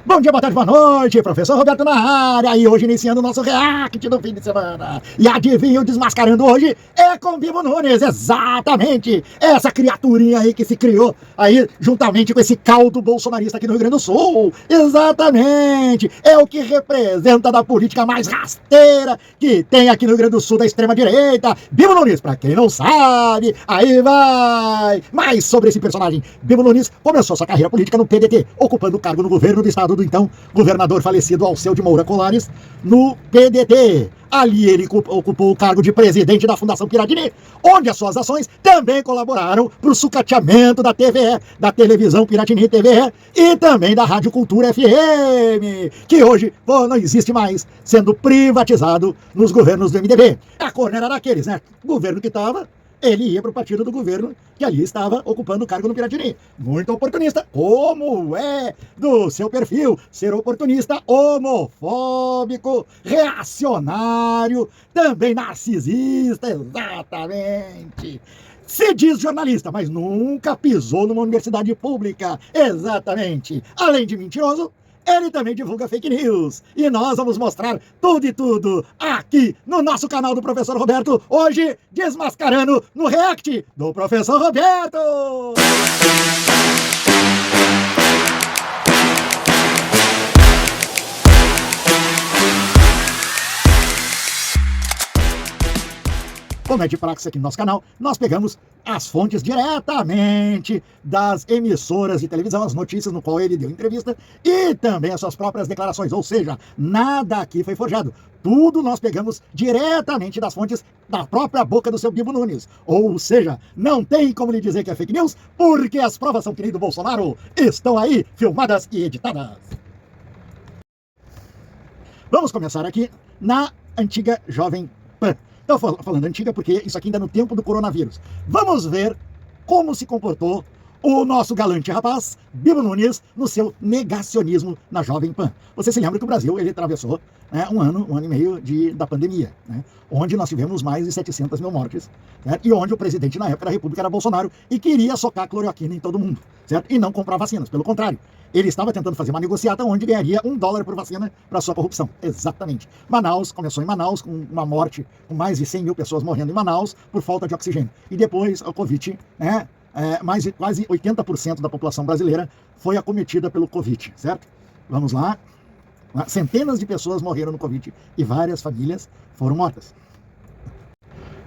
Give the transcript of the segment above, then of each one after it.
Bom dia, boa tarde, boa noite, professor Roberto na área, e hoje iniciando o nosso react do fim de semana. E adivinha, o Desmascarando hoje é com Bibo Nunes, exatamente, essa criaturinha aí que se criou aí juntamente com esse caldo bolsonarista aqui no Rio Grande do Sul, exatamente, é o que representa da política mais rasteira que tem aqui no Rio Grande do Sul da extrema direita, Bibo Nunes, pra quem não sabe, aí vai. Mas sobre esse personagem, Bibo Nunes começou sua carreira política no PDT, ocupando o cargo no governo do estado do então governador falecido Alceu de Moura Colares, no PDT. Ali ele ocupou o cargo de presidente da Fundação Piratini, onde as suas ações também colaboraram para o sucateamento da TVE, da televisão Piratini TVE, e também da Rádio Cultura FM, que hoje não existe mais, sendo privatizado nos governos do MDB. A corno era daqueles, né? O governo que estava, ele ia para o partido do governo que ali estava ocupando o cargo no Piratini. Muito oportunista, como é do seu perfil, ser oportunista, homofóbico, reacionário, também narcisista, exatamente. Se diz jornalista, mas nunca pisou numa universidade pública, exatamente. Além de mentiroso, ele também divulga fake news. E nós vamos mostrar tudo e tudo aqui no nosso canal do Professor Roberto. Hoje, desmascarando no react do Professor Roberto. Como é de praxe aqui no nosso canal, nós pegamos as fontes diretamente das emissoras de televisão, as notícias no qual ele deu entrevista e também as suas próprias declarações, ou seja, nada aqui foi forjado. Tudo nós pegamos diretamente das fontes da própria boca do seu Bibo Nunes. Ou seja, não tem como lhe dizer que é fake news, porque as provas são que nem do Bolsonaro, estão aí filmadas e editadas. Vamos começar aqui na antiga Jovem Pan. Estou falando antiga porque isso aqui ainda é no tempo do coronavírus. Vamos ver como se comportou o nosso galante rapaz, Bibo Nunes, no seu negacionismo na Jovem Pan. Você se lembra que o Brasil ele atravessou um ano e meio da pandemia, né, onde nós tivemos mais de 700 mil mortes, certo? E onde o presidente na época da República era Bolsonaro e queria socar cloroquina em todo mundo, certo? E não comprar vacinas, pelo contrário. Ele estava tentando fazer uma negociata onde ganharia $1 por vacina para sua corrupção. Exatamente. Manaus, começou em Manaus, com uma morte, com mais de 100 mil pessoas morrendo em Manaus por falta de oxigênio. E depois o Covid, né? Mais de quase 80% da população brasileira foi acometida pelo Covid, certo? Vamos lá. Centenas de pessoas morreram no Covid e várias famílias foram mortas.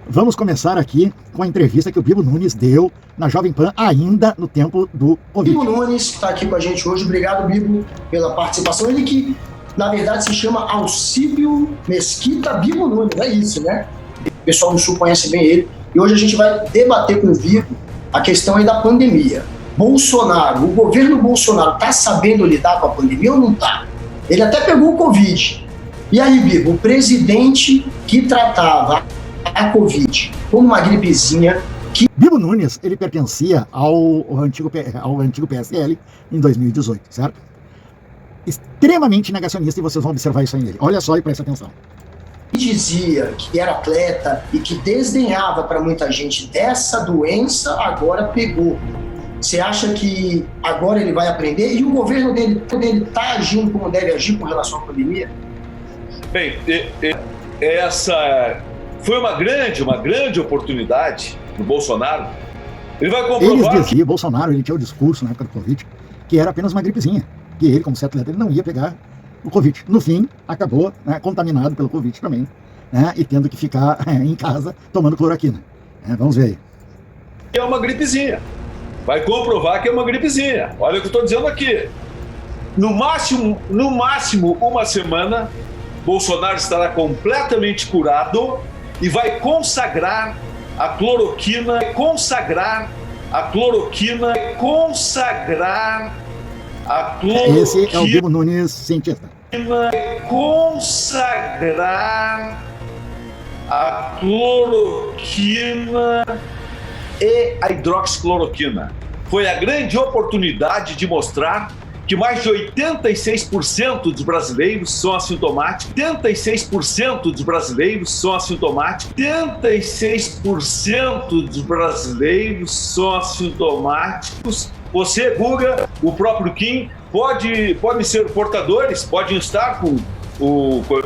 Vamos começar aqui com a entrevista que o Bibo Nunes deu na Jovem Pan ainda no tempo do Covid. Bibo Nunes está aqui com a gente hoje. Obrigado, Bibo, pela participação. Ele que, na verdade, se chama Alcíbio Mesquita Bibo Nunes. É isso, né? O pessoal do Sul conhece bem ele. E hoje a gente vai debater com o Bibo a questão aí da pandemia. Bolsonaro, o governo Bolsonaro está sabendo lidar com a pandemia ou não está? Ele até pegou o Covid. E aí, Bibo, o presidente que tratava a Covid como uma gripezinha... Bibo Nunes, ele pertencia ao antigo PSL em 2018, certo? Extremamente negacionista, e vocês vão observar isso aí nele. Olha só e presta atenção. Dizia que era atleta e que desdenhava para muita gente dessa doença, agora pegou. Você acha que agora ele vai aprender? E o governo dele está agindo como deve agir com relação à pandemia? Bem, essa foi uma grande oportunidade do Bolsonaro. Ele vai comprovar... Eles diziam, Bolsonaro, ele tinha o discurso na época do Covid, que era apenas uma gripezinha, que ele, como ser atleta, ele não ia pegar o Covid. No fim, acabou contaminado pelo Covid também, e tendo que ficar em casa tomando cloroquina. Vamos ver aí. É uma gripezinha. Vai comprovar que é uma gripezinha. Olha o que eu estou dizendo aqui. No máximo, uma semana, Bolsonaro estará completamente curado e vai consagrar a cloroquina, Esse é o Bibo Nunes, cientista. Consagrar a cloroquina e a hidroxicloroquina. Foi a grande oportunidade de mostrar que mais de 86% dos brasileiros são assintomáticos. 86% dos brasileiros são assintomáticos. 86% dos brasileiros são assintomáticos. Você, Guga, o próprio Kim, podem ser portadores, podem estar com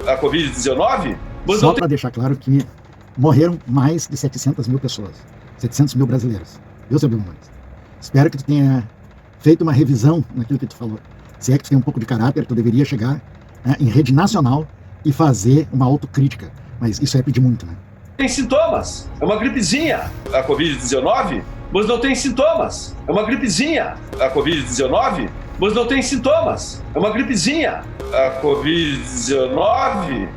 a Covid-19, mas Só não para deixar claro que morreram mais de 700 mil pessoas, 700 mil brasileiros. Eu, seu Nunes, espero que tu tenha feito uma revisão naquilo que tu falou. Se é que tu tem um pouco de caráter, tu deveria chegar, né, em rede nacional e fazer uma autocrítica. Mas isso é pedir muito, né? tem sintomas. É uma gripezinha, a Covid-19, mas não tem sintomas. É uma gripezinha, a Covid-19, mas não tem sintomas. É uma gripezinha, a Covid-19,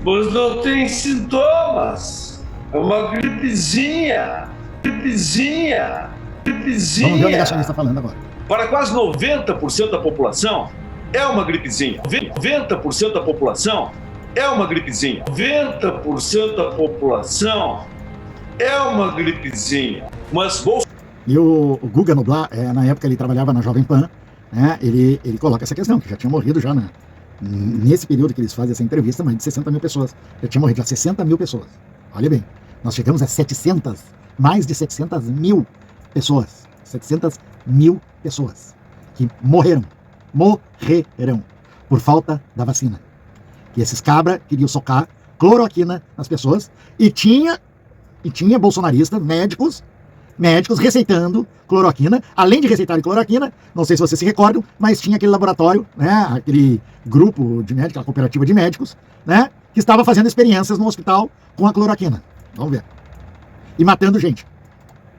mas não tem sintomas. É uma gripezinha, gripezinha, gripezinha. Vamos ver o negacionista falando agora. Para quase 90% da população, é uma gripezinha. 90% da população é uma gripezinha. 90% da população é uma gripezinha. Mas E o Guga Noblar, na época ele trabalhava na Jovem Pan, né, ele coloca essa questão, que já tinha morrido já nesse período que eles fazem essa entrevista, mais de 60 mil pessoas. Já tinha morrido já 60 mil pessoas. Olha bem, nós chegamos a 700, mais de 700 mil pessoas. 700 mil pessoas que morreram por falta da vacina. E esses cabra queriam socar cloroquina nas pessoas e tinha bolsonaristas, médicos receitando cloroquina. Além de receitarem cloroquina, não sei se vocês se recordam, mas tinha aquele laboratório, né, aquele grupo de médicos, aquela cooperativa de médicos, né, que estava fazendo experiências no hospital com a cloroquina. Vamos ver. E matando gente.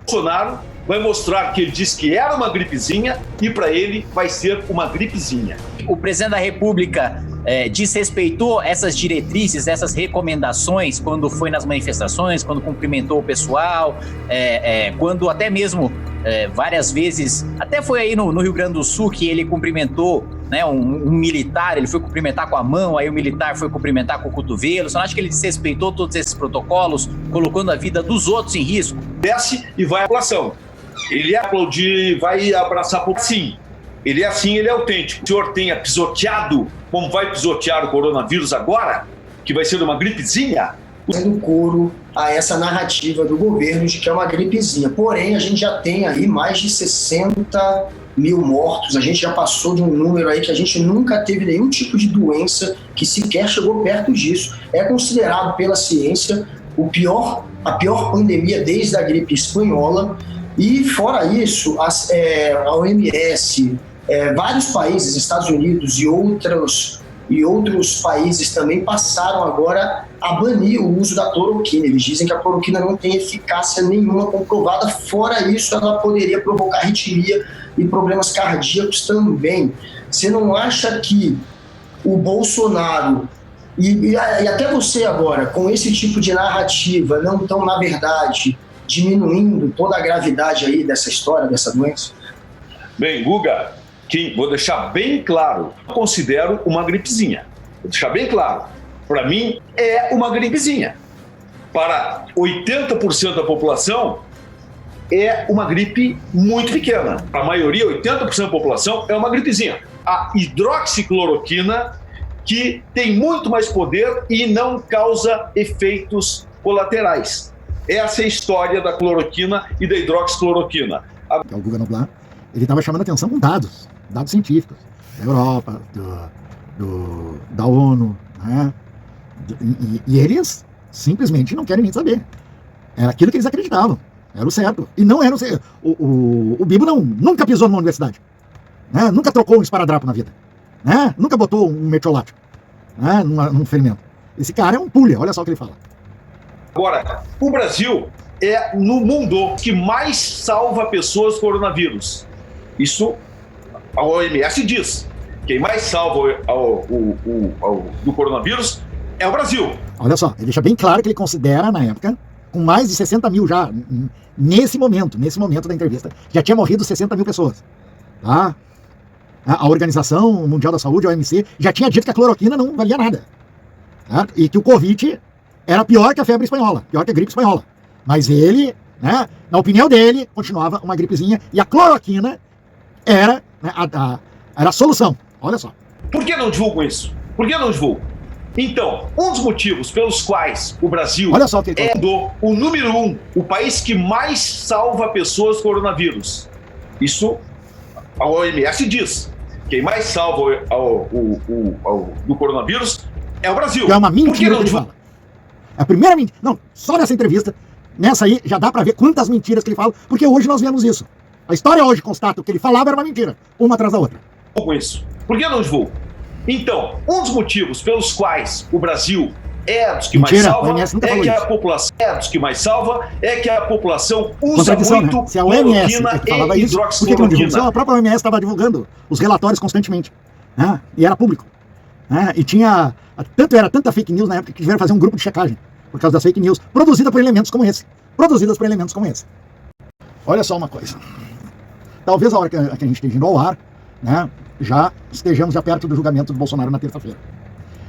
Bolsonaro vai mostrar que ele disse que era uma gripezinha e para ele vai ser uma gripezinha. O presidente da República desrespeitou essas diretrizes, essas recomendações quando foi nas manifestações, quando cumprimentou o pessoal, quando até mesmo várias vezes, até foi aí no Rio Grande do Sul que ele cumprimentou, né, um militar, ele foi cumprimentar com a mão, aí o militar foi cumprimentar com o cotovelo. Você não acha que ele desrespeitou todos esses protocolos, colocando a vida dos outros em risco? Desce e vai à população. Ele ia aplaudir, vai abraçar a população. Sim, ele é assim, ele é autêntico. O senhor tenha pisoteado, como vai pisotear o coronavírus agora, que vai ser uma gripezinha? Fazendo coro a essa narrativa do governo de que é uma gripezinha. Porém, a gente já tem aí mais de 60 mil mortos. A gente já passou de um número aí que a gente nunca teve nenhum tipo de doença que sequer chegou perto disso. É considerado pela ciência a pior pandemia desde a gripe espanhola. E fora isso, a OMS, vários países, Estados Unidos e outros países também passaram agora a banir o uso da cloroquina. Eles dizem que a cloroquina não tem eficácia nenhuma comprovada. Fora isso, ela poderia provocar arritmia e problemas cardíacos também. Você não acha que o Bolsonaro e até você agora, com esse tipo de narrativa, não estão, na verdade, diminuindo toda a gravidade aí dessa história, dessa doença? Bem, Guga, vou deixar bem claro, eu considero uma gripezinha. Vou deixar bem claro. Para mim, é uma gripezinha. Para 80% da população, é uma gripe muito pequena. Para a maioria, 80% da população, é uma gripezinha. A hidroxicloroquina, que tem muito mais poder e não causa efeitos colaterais. Essa é a história da cloroquina e da hidroxicloroquina. O Guga Noblar, ele estava chamando a atenção com dados científicos, da Europa, da ONU, né? E eles simplesmente não querem nem saber. Era aquilo que eles acreditavam, era o certo. E não era o certo. O Bibo nunca pisou numa universidade, né? Nunca trocou um esparadrapo na vida, né? Nunca botou um mertiolate, né? num ferimento. Esse cara é um pulha, olha só o que ele fala. Agora, o Brasil é no mundo que mais salva pessoas do coronavírus. Isso a OMS diz. Quem mais salva do coronavírus é o Brasil. Olha só, ele deixa bem claro que ele considera, na época, com mais de 60 mil já, nesse momento da entrevista, já tinha morrido 60 mil pessoas. Tá? A Organização Mundial da Saúde, a OMC, já tinha dito que a cloroquina não valia nada. Tá? E que o Covid era pior que a febre espanhola, pior que a gripe espanhola. Mas ele, né, na opinião dele, continuava uma gripezinha e a cloroquina era, né, era a solução. Olha só. Por que não divulgam isso? Por que não divulgam? Então, um dos motivos pelos quais o Brasil olha só o que ele o número 1, o país que mais salva pessoas do coronavírus. Isso a OMS diz. quem mais salva do coronavírus é o Brasil. É uma mentira que ele fala. É a primeira mentira. Não, só nessa entrevista, nessa aí, já dá pra ver quantas mentiras que ele fala, porque hoje nós vemos isso. A história hoje constata que o que ele falava era uma mentira, uma atrás da outra. Com isso. Por que não divulgo? Então, um dos motivos pelos quais o Brasil é dos que mais salva, é que a população usa muito né? Se a OMS cloroquina que falava e isso, por que não divulga? Se a própria OMS estava divulgando os relatórios constantemente, né? E era público, né? E tinha era tanta fake news na época que tiveram que fazer um grupo de checagem por causa das fake news produzidas por elementos como esse. Olha só uma coisa. Talvez a hora que a gente esteja indo ao ar, né, já estejamos já perto do julgamento do Bolsonaro na terça-feira.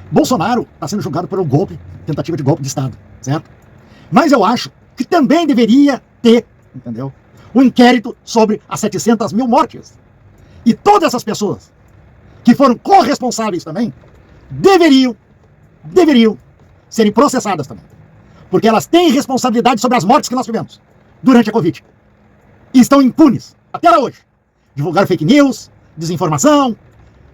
Bolsonaro está sendo julgado por um golpe, tentativa de golpe de Estado, certo? Mas eu acho que também deveria ter, entendeu? Um inquérito sobre as 700 mil mortes. E todas essas pessoas que foram corresponsáveis também deveriam serem processadas também. Porque elas têm responsabilidade sobre as mortes que nós tivemos durante a Covid. E estão impunes, até hoje. Divulgaram fake news, desinformação,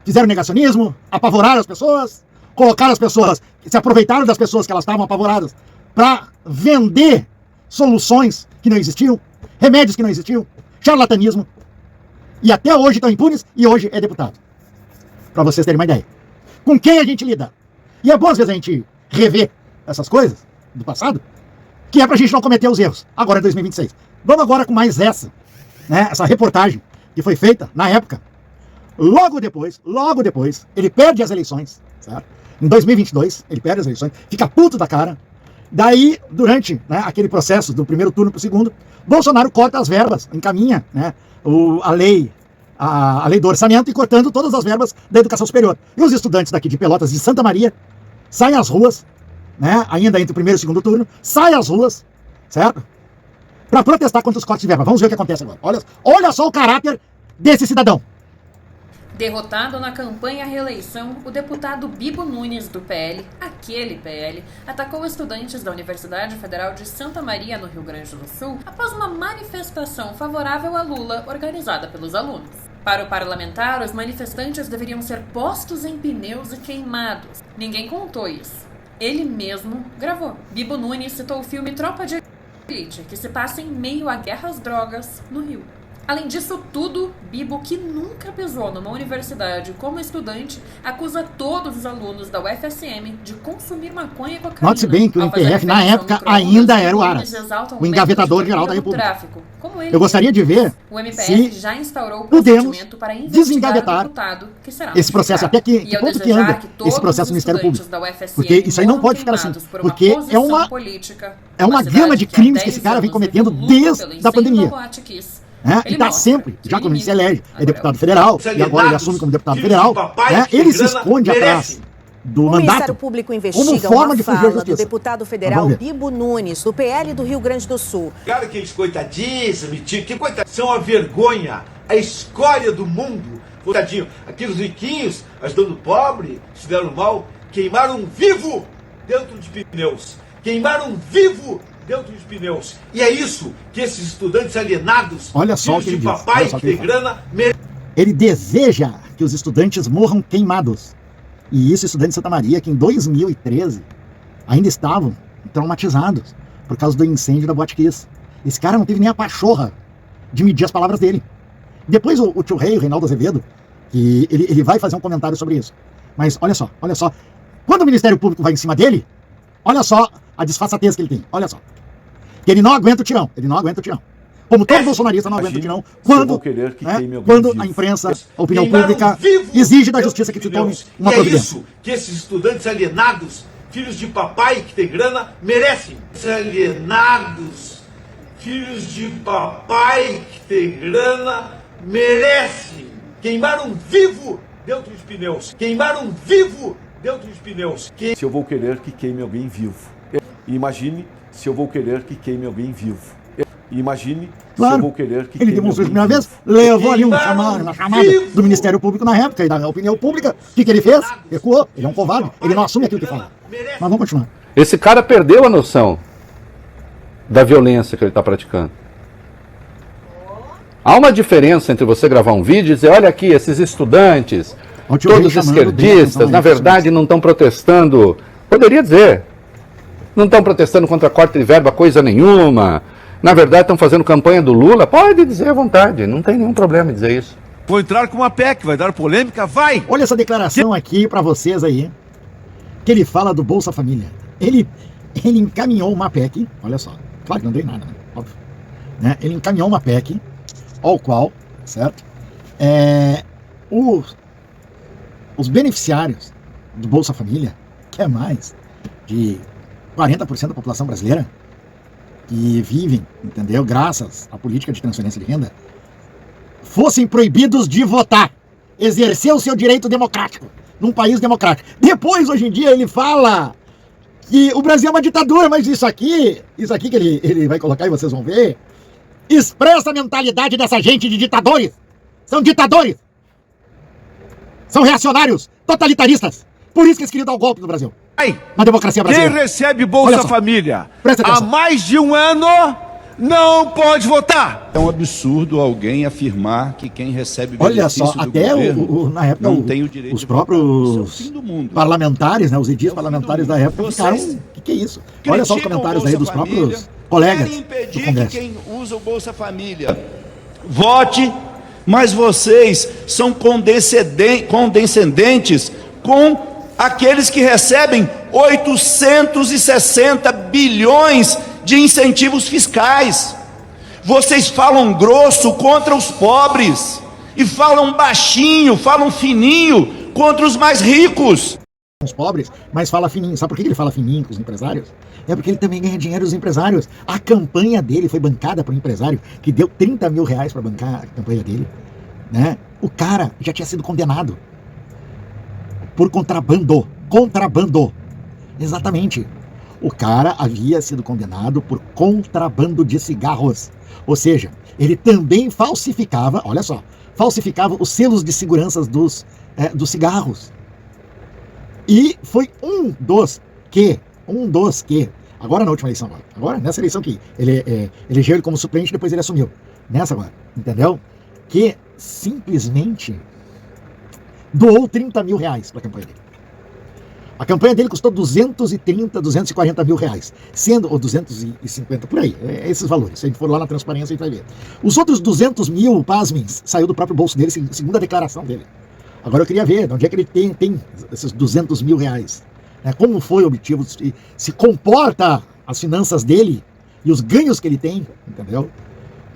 fizeram negacionismo, apavoraram as pessoas, colocaram as pessoas, se aproveitaram das pessoas que elas estavam apavoradas para vender soluções que não existiam, remédios que não existiam, charlatanismo. E até hoje estão impunes e hoje é deputado. Para vocês terem uma ideia. Com quem a gente lida? E é bom às vezes a gente rever essas coisas do passado, que é pra gente não cometer os erros. Agora é 2026. Vamos agora com mais essa, né? Essa reportagem que foi feita na época. Logo depois, ele perde as eleições, certo? Em 2022, ele perde as eleições, fica puto da cara. Daí, durante, né, aquele processo do primeiro turno para o segundo, Bolsonaro corta as verbas, encaminha, né, a lei do orçamento e cortando todas as verbas da educação superior. E os estudantes daqui de Pelotas e Santa Maria saem às ruas, né, ainda entre o primeiro e o segundo turno, saem às ruas, certo? Para protestar contra os cortes de verba. Vamos ver o que acontece agora. Olha só o caráter desse cidadão. Derrotado na campanha à reeleição, o deputado Bibo Nunes, do PL, aquele PL, atacou estudantes da Universidade Federal de Santa Maria, no Rio Grande do Sul, após uma manifestação favorável a Lula organizada pelos alunos. Para o parlamentar, os manifestantes deveriam ser postos em pneus e queimados. Ninguém contou isso. Ele mesmo gravou. Bibo Nunes citou o filme Tropa de Elite, que se passa em meio a guerra às drogas no Rio. Além disso tudo, Bibo, que nunca pisou numa universidade como estudante, acusa todos os alunos da UFSM de consumir maconha e cocaína. Note-se bem que o MPF, na época, ainda era o Aras, o engavetador-geral da República. Eu gostaria de ver se já instaurou o podemos para desengavetar esse processo, até que ponto que anda esse processo do Ministério Público. Porque isso aí não pode ficar assim, porque é uma gama de crimes que esse cara vem cometendo desde a pandemia. E está sempre, já quando ele se elege, é deputado federal, e agora ele assume como deputado federal, ele se esconde atrás do mandato. O Ministério Público investiga uma fala do deputado federal Bibo Nunes, do PL do Rio Grande do Sul. Cara, que coitadíssimo, que coitadinho, são a vergonha, a escória do mundo. Coitadinho, aqueles riquinhos, ajudando o pobre, se deram mal, queimaram vivo dentro de pneus. Queimaram vivo dentro dos pneus. E é isso que esses estudantes alienados, olha só o que ele diz. Papai que tem grana, ele deseja que os estudantes morram queimados. E isso, estudantes de Santa Maria, que em 2013 ainda estavam traumatizados por causa do incêndio da Boate Kiss. Esse cara não teve nem a pachorra de medir as palavras dele. Depois o tio Rei, o Reinaldo Azevedo, que ele vai fazer um comentário sobre isso. Mas olha só. Quando o Ministério Público vai em cima dele, olha só a disfarçatez que ele tem, olha só. Que ele não aguenta o tirão, Como todo bolsonarista não aguenta o tirão, quando a imprensa, a opinião pública exige da justiça que se tome uma providência. É isso que esses estudantes alienados, filhos de papai que tem grana, merecem. Alienados, filhos de papai que tem grana, merecem. Queimaram vivo dentro dos pneus. Se eu vou querer que queime alguém vivo. Imagine se eu vou querer que queime alguém vivo. Imagine se eu vou querer que ele demonstrou isso a primeira vez, levou ali uma chamada do Ministério Público na época e da opinião pública. O que ele fez? Recuou. Ele é um covarde. Ele não assume aquilo que fala. Mas vamos continuar. Esse cara perdeu a noção da violência que ele está praticando. Há uma diferença entre você gravar um vídeo e dizer, olha aqui, esses estudantes, todos esquerdistas, na verdade não estão protestando, poderia dizer, não estão protestando contra corte de verba coisa nenhuma, na verdade estão fazendo campanha do Lula, pode dizer à vontade, não tem nenhum problema em dizer isso. Vou entrar com uma PEC, vai dar polêmica, vai! Olha essa declaração aqui pra vocês aí, que ele fala do Bolsa Família. Ele encaminhou uma PEC, olha só, claro que não deu nada, né? Óbvio. Né? Ele encaminhou uma PEC, ao qual, certo? Os beneficiários do Bolsa Família, que é mais de 40% da população brasileira, que vivem, entendeu? Graças à política de transferência de renda, fossem proibidos de votar, exercer o seu direito democrático, num país democrático. Depois, hoje em dia, ele fala que o Brasil é uma ditadura, mas isso aqui que ele vai colocar e vocês vão ver, expressa a mentalidade dessa gente de ditadores. São ditadores. São reacionários, totalitaristas. Por isso que eles queriam dar o golpe no Brasil. Na democracia brasileira. Quem recebe Bolsa Família há mais de um ano não pode votar. É um absurdo alguém afirmar que quem recebe benefício olha só, até na época não tem o direito os próprios parlamentares, né, os edis parlamentares da época ficaram, que é isso? Olha só os comentários aí dos próprios colegas do Congresso. Que quem usa o Bolsa Família vote, mas vocês são condescendentes com aqueles que recebem 860 bilhões de incentivos fiscais. Vocês falam grosso contra os pobres e falam baixinho, falam fininho contra os mais ricos. Os pobres, mas fala fininho. Sabe por que ele fala fininho com os empresários? É porque ele também ganha dinheiro dos empresários. A campanha dele foi bancada por um empresário que deu 30 mil reais para bancar a campanha dele, né? O cara já tinha sido condenado por contrabando. Exatamente. O cara havia sido condenado por contrabando de cigarros. Ou seja, ele também falsificava, olha só, falsificava os selos de segurança dos cigarros. E foi um dos que, agora na última eleição, agora nessa eleição que ele elegeu ele como suplente, depois ele assumiu. Nessa agora, entendeu? Que simplesmente doou 30 mil reais para a campanha dele. A campanha dele custou 240 mil reais, sendo, ou 250, por aí, esses valores. Se a gente for lá na transparência, a gente vai ver. Os outros 200 mil, pasmem, saiu do próprio bolso dele, segundo a declaração dele. Agora eu queria ver de onde é que ele tem esses 200 mil reais. Né? Como foi obtido, se comporta as finanças dele e os ganhos que ele tem, entendeu?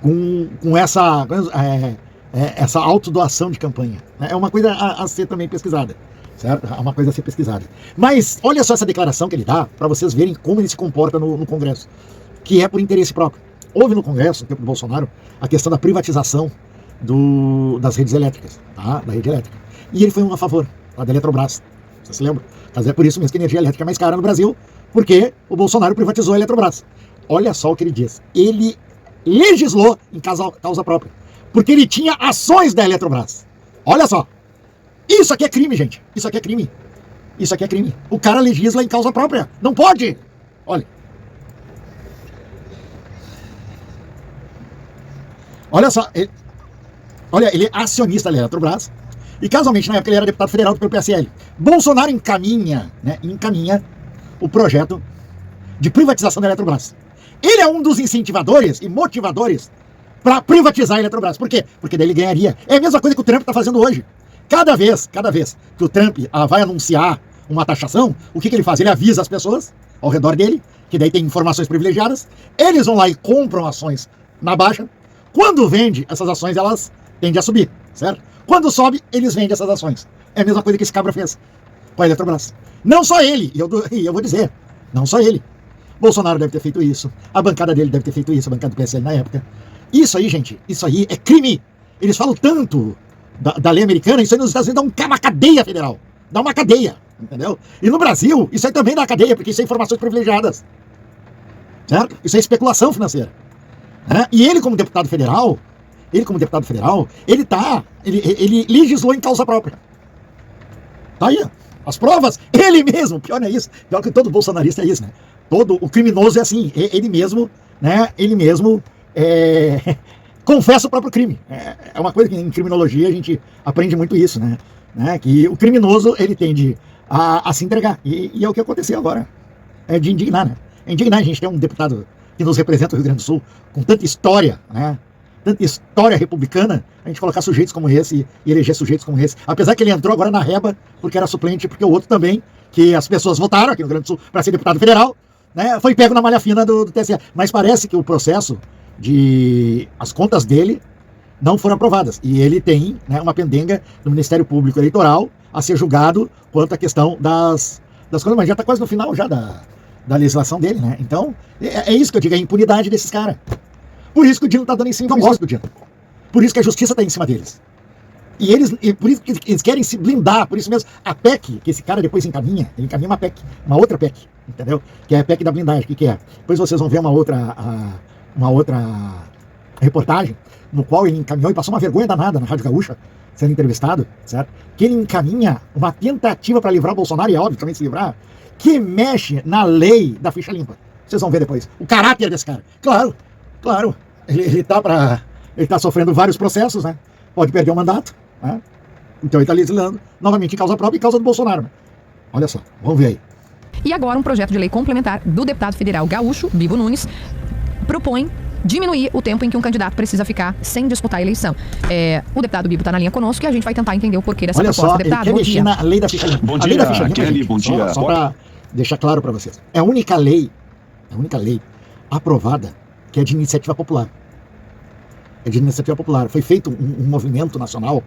Com essa autodoação de campanha. É uma coisa a ser também pesquisada. Certo? É uma coisa a ser pesquisada. Mas olha só essa declaração que ele dá, para vocês verem como ele se comporta no Congresso, que é por interesse próprio. Houve no Congresso, no tempo do Bolsonaro, a questão da privatização das redes elétricas, tá? Da rede elétrica. E ele foi a favor, da Eletrobras. Você se lembra? Mas é por isso mesmo que a energia elétrica é mais cara no Brasil, porque o Bolsonaro privatizou a Eletrobras. Olha só o que ele diz. Ele legislou em causa própria, porque ele tinha ações da Eletrobras. Olha só. Isso aqui é crime, gente. Isso aqui é crime. Isso aqui é crime. O cara legisla em causa própria. Não pode. Olha. Olha só. Ele é acionista da Eletrobras. E casualmente, na época, ele era deputado federal pelo PSL. Bolsonaro encaminha o projeto de privatização da Eletrobras. Ele é um dos incentivadores e motivadores para privatizar a Eletrobras. Por quê? Porque daí ele ganharia. É a mesma coisa que o Trump está fazendo hoje. Cada vez que o Trump vai anunciar uma taxação, o que ele faz? Ele avisa as pessoas ao redor dele, que daí tem informações privilegiadas, eles vão lá e compram ações na baixa. Quando vende, essas ações elas tendem a subir, certo? Quando sobe, eles vendem essas ações. É a mesma coisa que esse cabra fez com a Eletrobras. Não só ele, e eu vou dizer, não só ele. Bolsonaro deve ter feito isso, a bancada dele deve ter feito isso, a bancada do PSL na época. Isso aí, gente, isso aí é crime. Eles falam tanto da lei americana, isso aí nos Estados Unidos dá uma cadeia federal. Dá uma cadeia, entendeu? E no Brasil, isso aí também dá cadeia, porque isso é informações privilegiadas. Certo? Isso é especulação financeira. Né? E ele como deputado federal, ele legislou em causa própria. Tá aí, as provas, ele mesmo, pior é isso, pior que todo bolsonarista é isso, né? Todo o criminoso é assim, ele mesmo confessa o próprio crime. É uma coisa que em criminologia a gente aprende muito isso, né? Que o criminoso, ele tende a se entregar. E é o que aconteceu agora. É de indignar, né? É indignar a gente ter um deputado que nos representa o Rio Grande do Sul, com tanta história, né? Tanta história republicana, a gente colocar sujeitos como esse e eleger sujeitos como esse. Apesar que ele entrou agora na reba, porque era suplente, porque o outro também, que as pessoas votaram aqui no Rio Grande do Sul para ser deputado federal, né? Foi pego na malha fina do TSE. Mas parece que o processo as contas dele não foram aprovadas. E ele tem, né, uma pendenga do Ministério Público Eleitoral a ser julgado quanto à questão das coisas, mas já está quase no final já da legislação dele, né? Então, é isso que eu digo, é a impunidade desses caras. Por isso que o Dino está dando em cima, eu gosto do Dino. Por isso que a justiça está em cima deles. E por isso que eles querem se blindar, por isso mesmo, a PEC, que esse cara depois encaminha, ele encaminha uma PEC, uma outra PEC, entendeu? Que é a PEC da blindagem, o que é? Depois vocês vão ver uma outra reportagem, no qual ele encaminhou e passou uma vergonha danada na Rádio Gaúcha, sendo entrevistado, certo? Que ele encaminha uma tentativa para livrar o Bolsonaro, e é óbvio também se livrar, que mexe na lei da ficha limpa. Vocês vão ver depois. O caráter desse cara. Claro. Ele tá sofrendo vários processos, né? Pode perder o mandato, né? Então ele está legislando novamente em causa própria e causa do Bolsonaro, né? Olha só, vamos ver aí. E agora um projeto de lei complementar do deputado federal gaúcho, Bibo Nunes, propõe diminuir o tempo em que um candidato precisa ficar sem disputar a eleição. O deputado Bibo está na linha conosco e a gente vai tentar entender o porquê dessa proposta. Olha só, deputado, ele quer mexer na lei da ficha limpa. Bom dia, Kelly, bom dia. Só para deixar claro para vocês. É a única lei aprovada que é de iniciativa popular. É de iniciativa popular. Foi feito um movimento nacional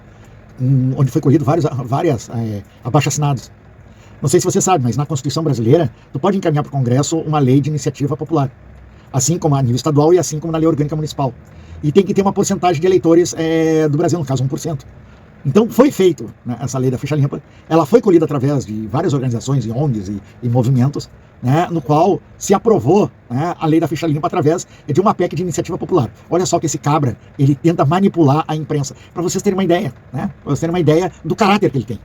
onde foi colhido várias abaixo-assinados. Não sei se você sabe, mas na Constituição brasileira, tu pode encaminhar para o Congresso uma lei de iniciativa popular. Assim como a nível estadual e assim como na lei orgânica municipal. E tem que ter uma porcentagem de eleitores do Brasil, no caso 1%. Então foi feito, né, essa lei da ficha limpa. Ela foi colhida através de várias organizações e ONGs e movimentos, né, no qual se aprovou, né, a lei da ficha limpa através de uma PEC de iniciativa popular. Olha só que esse cabra, ele tenta manipular a imprensa. Para vocês terem uma ideia, né? Para vocês terem uma ideia do caráter que ele tem.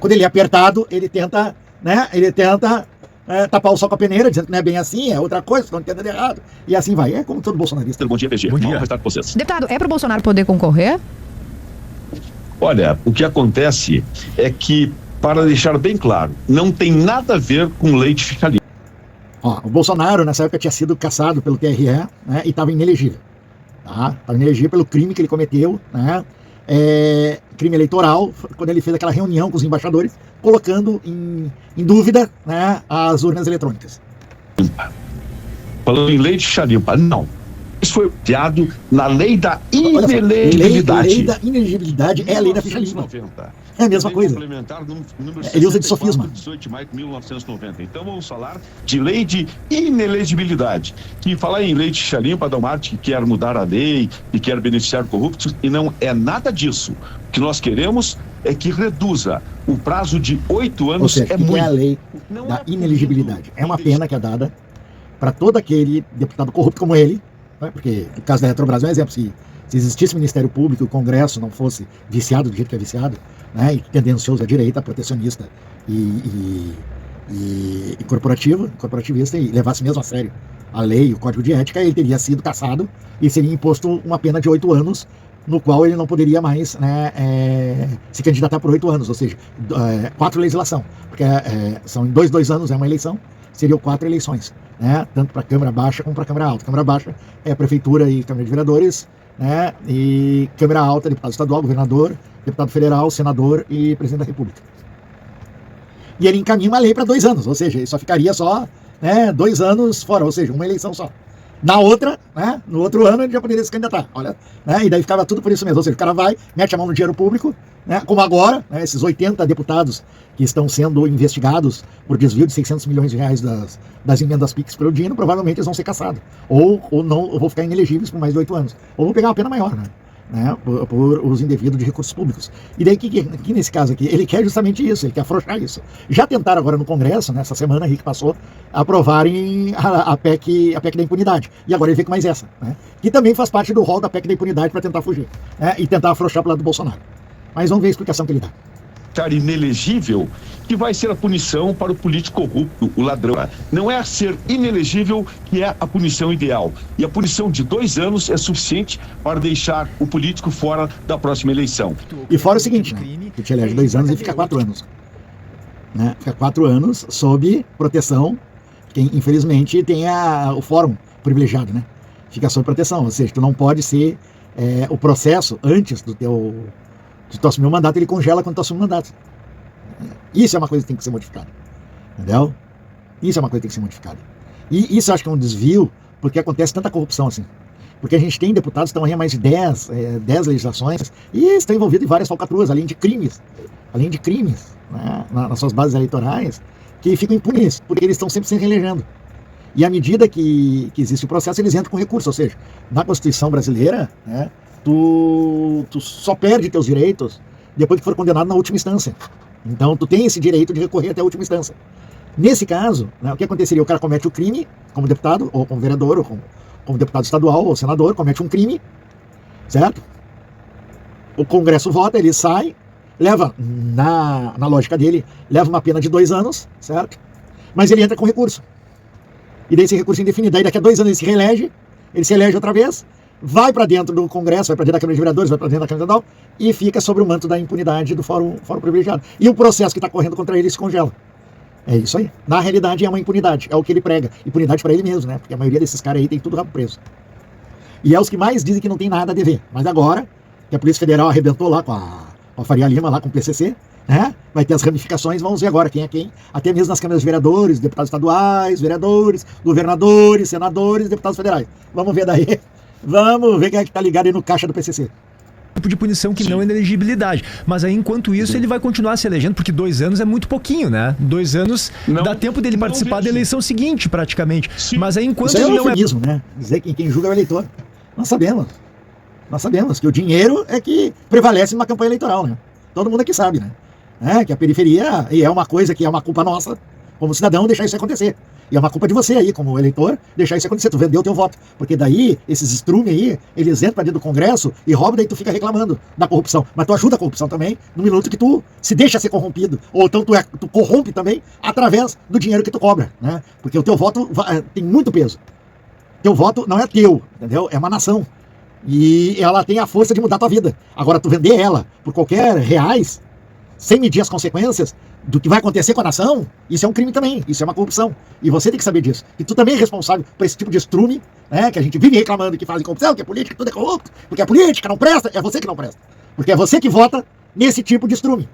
Quando ele é apertado, ele tenta tapar o sol com a peneira, dizendo que não é bem assim, é outra coisa, estão entendendo errado. E assim vai. É como todo bolsonarista. Bom dia, PG. Bom dia. Vamos estar com vocês. Deputado, é para o Bolsonaro poder concorrer? Olha, o que acontece é que, para deixar bem claro, não tem nada a ver com lei de ficha limpa. O Bolsonaro, nessa época, tinha sido cassado pelo TRE, né, e estava inelegível. Tá? Estava inelegível pelo crime que ele cometeu, né? Crime eleitoral, quando ele fez aquela reunião com os embaixadores, colocando em dúvida, né, as urnas eletrônicas. Falando em lei de ficha limpa, não. Isso foi baseado na lei da inelegibilidade. Lei da inelegibilidade é a lei da ficha limpa. É a mesma coisa. Ele usa de sofisma. 18 de maio de 1990. Então vamos falar de lei de inelegibilidade. Que falar em lei de ficha limpa, Dalmarte, que quer mudar a lei e quer beneficiar corruptos, e não é nada disso. O que nós queremos é que reduza o prazo de 8 anos. Ou seja, é a lei da inelegibilidade. É uma pena que é dada para todo aquele deputado corrupto como ele, né? Porque no caso da Eletrobras é um exemplo. Se existisse Ministério Público e o Congresso não fosse viciado do jeito que é viciado, né, e tendencioso à direita, protecionista e corporativista, e levasse mesmo a sério a lei e o código de ética, ele teria sido cassado e seria imposto uma pena de 8 anos, no qual ele não poderia mais, né, se candidatar por 8 anos, ou seja, 4 legislação, porque são em 2 anos é uma eleição, seriam 4 eleições, né, tanto para a Câmara Baixa como para a Câmara Alta. Câmara Baixa é a Prefeitura e Câmara de Vereadores, né, e Câmara Alta, deputado estadual, governador, deputado federal, senador e presidente da República. E ele encaminha uma lei para 2 anos, ou seja, ele só ficaria só, né, 2 anos fora, ou seja, uma eleição só. Na outra, né, no outro ano ele já poderia se candidatar, olha, né, e daí ficava tudo por isso mesmo, ou seja, o cara vai, mete a mão no dinheiro público, né, como agora, né, esses 80 deputados que estão sendo investigados por desvio de 600 milhões de reais das emendas PIX pelo Dino, provavelmente eles vão ser cassados, ou vão ficar inelegíveis por mais de 8 anos, ou vão pegar uma pena maior, né, por uso indevido de recursos públicos. E daí, que nesse caso aqui, ele quer justamente isso, ele quer afrouxar isso. Já tentaram agora no Congresso, nessa semana aí que passou, aprovarem a PEC da impunidade. E agora ele vem com mais essa, né? Que também faz parte do rol da PEC da impunidade para tentar fugir, né? E tentar afrouxar para o lado do Bolsonaro. Mas vamos ver a explicação que ele dá. Inelegível, que vai ser a punição para o político corrupto, o ladrão. Não é ser inelegível que é a punição ideal. E a punição de 2 anos é suficiente para deixar o político fora da próxima eleição. E fora o seguinte, né? Tu te elege 2 anos e fica 4 anos. Né? Fica 4 anos sob proteção. Quem, infelizmente, tem o fórum privilegiado, né? Fica sob proteção. Ou seja, tu não pode ser... o processo, antes de tu assumir o mandato, ele congela quando tu assume o mandato. Isso é uma coisa que tem que ser modificada. Entendeu? Isso é uma coisa que tem que ser modificada. E isso eu acho que é um desvio, porque acontece tanta corrupção assim. Porque a gente tem deputados que estão aí há mais de 10 legislações e estão envolvidos em várias falcatruas, além de crimes, né, nas suas bases eleitorais, que ficam impunes, porque eles estão sempre se reelegendo. E à medida que existe o processo, eles entram com recurso. Ou seja, na Constituição brasileira, né, tu só perde teus direitos depois que for condenado na última instância. Então, tu tem esse direito de recorrer até a última instância. Nesse caso, né, o que aconteceria? O cara comete o crime como deputado, ou como vereador, ou como deputado estadual, ou senador, comete um crime, certo? O Congresso vota, ele sai, leva, na lógica dele, leva uma pena de 2 anos, certo? Mas ele entra com recurso. E daí esse recurso indefinido. Daí daqui a 2 anos ele se elege outra vez, vai para dentro do Congresso, vai para dentro da Câmara de Vereadores, vai para dentro da Câmara Estadual e fica sobre o manto da impunidade do fórum privilegiado. E o processo que está correndo contra ele se congela. É isso aí. Na realidade é uma impunidade, é o que ele prega. Impunidade para ele mesmo, né? Porque a maioria desses caras aí tem tudo rabo preso. E é os que mais dizem que não tem nada a dever. Mas agora, que a Polícia Federal arrebentou lá com a Faria Lima, lá com o PCC, né? Vai ter as ramificações, vamos ver agora quem é quem. Até mesmo nas câmaras de vereadores, deputados estaduais, vereadores, governadores, senadores, deputados federais. Vamos ver daí. Vamos ver quem é que tá ligado aí no caixa do PCC. Tipo de punição que não é inelegibilidade. Mas aí, enquanto isso, ele vai continuar se elegendo, porque 2 anos é muito pouquinho, né? 2 anos dá tempo dele participar da eleição seguinte, praticamente. Sim. Mas aí, enquanto isso ele é não eufemismo, né? Dizer que quem julga é o eleitor. Nós sabemos que o dinheiro é que prevalece numa campanha eleitoral, né? Todo mundo aqui sabe, né? Que a periferia, e é uma coisa que é uma culpa nossa, como cidadão, deixar isso acontecer. E é uma culpa de você aí, como eleitor, deixar isso acontecer. Tu vendeu o teu voto. Porque daí, esses estrumes aí, eles entram pra dentro do Congresso e roubam, daí tu fica reclamando da corrupção. Mas tu ajuda a corrupção também, no minuto que tu se deixa ser corrompido. Ou então tu corrompe também através do dinheiro que tu cobra, né? Porque o teu voto tem muito peso. Teu voto não é teu, entendeu? É uma nação. E ela tem a força de mudar a tua vida. Agora, tu vender ela por qualquer reais, sem medir as consequências do que vai acontecer com a nação, isso é um crime também, isso é uma corrupção. E você tem que saber disso. E tu também é responsável por esse tipo de estrume, né, que a gente vive reclamando que fazem corrupção, que a política tudo é corrupto, porque a política não presta, é você que não presta. Porque é você que vota nesse tipo de estrume.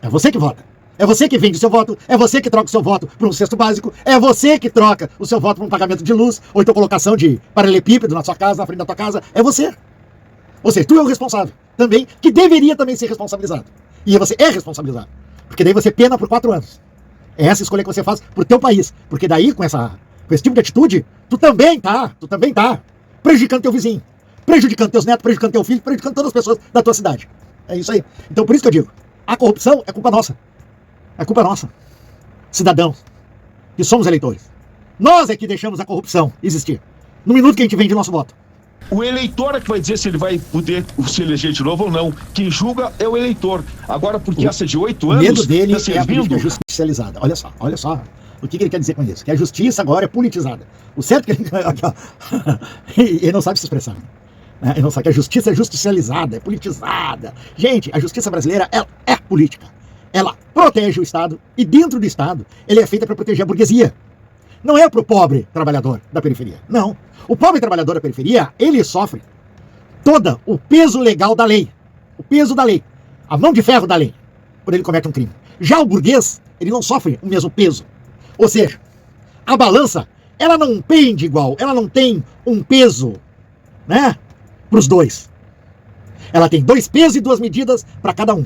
É você que vota. É você que vende o seu voto, é você que troca o seu voto por um cesto básico, é você que troca o seu voto por um pagamento de luz, ou então colocação de paralelepípedo na sua casa, na frente da tua casa, é você. Ou seja, tu é o responsável também, que deveria também ser responsabilizado. E você é responsabilizado. Porque daí você pena por 4 anos. É essa escolha que você faz pro teu país. Porque daí, com esse tipo de atitude, tu também tá prejudicando teu vizinho, prejudicando teus netos, prejudicando teu filho, prejudicando todas as pessoas da tua cidade. É isso aí. Então por isso que eu digo, a corrupção é culpa nossa. É culpa nossa. Cidadãos, que somos eleitores. Nós é que deixamos a corrupção existir. No minuto que a gente vende nosso voto. O eleitor é que vai dizer se ele vai poder se eleger de novo ou não. Quem julga é o eleitor. Agora, porque essa de 8 anos... O medo dele é a política judicializada. Olha só. O que ele quer dizer com isso? Que a justiça agora é politizada. O certo que ele... ele não sabe se expressar. Né? Ele não sabe que a justiça é justicializada, é politizada. Gente, a justiça brasileira é política. Ela protege o Estado e dentro do Estado ele é feita para proteger a burguesia. Não é para o pobre trabalhador da periferia. Não. O pobre trabalhador da periferia, ele sofre todo o peso legal da lei. O peso da lei. A mão de ferro da lei. Quando ele comete um crime. Já o burguês, ele não sofre o mesmo peso. Ou seja, a balança, ela não pende igual. Ela não tem um peso, né? Para os dois. Ela tem 2 pesos e 2 medidas para cada um.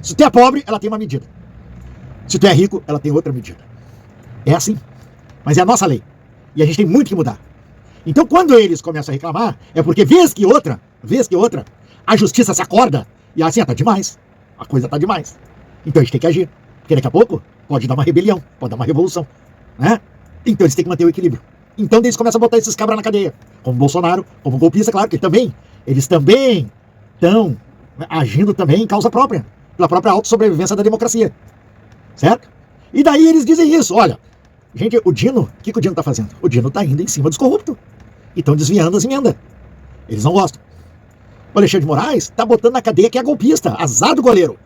Se tu é pobre, ela tem uma medida. Se tu é rico, ela tem outra medida. É assim. Mas é a nossa lei. E a gente tem muito que mudar. Então, quando eles começam a reclamar, é porque vez que outra, a justiça se acorda e assim, tá demais. A coisa tá demais. Então a gente tem que agir. Porque daqui a pouco pode dar uma rebelião, pode dar uma revolução. Né? Então eles têm que manter o equilíbrio. Então eles começam a botar esses cabras na cadeia. Como Bolsonaro, como golpista, claro, que eles também estão agindo também em causa própria. Pela própria autossobrevivência da democracia. Certo? E daí eles dizem isso, olha, gente, o Dino, o que o Dino tá fazendo? O Dino tá indo em cima dos corruptos. E estão desviando as emendas. Eles não gostam. O Alexandre de Moraes tá botando na cadeia que é golpista, azar do goleiro.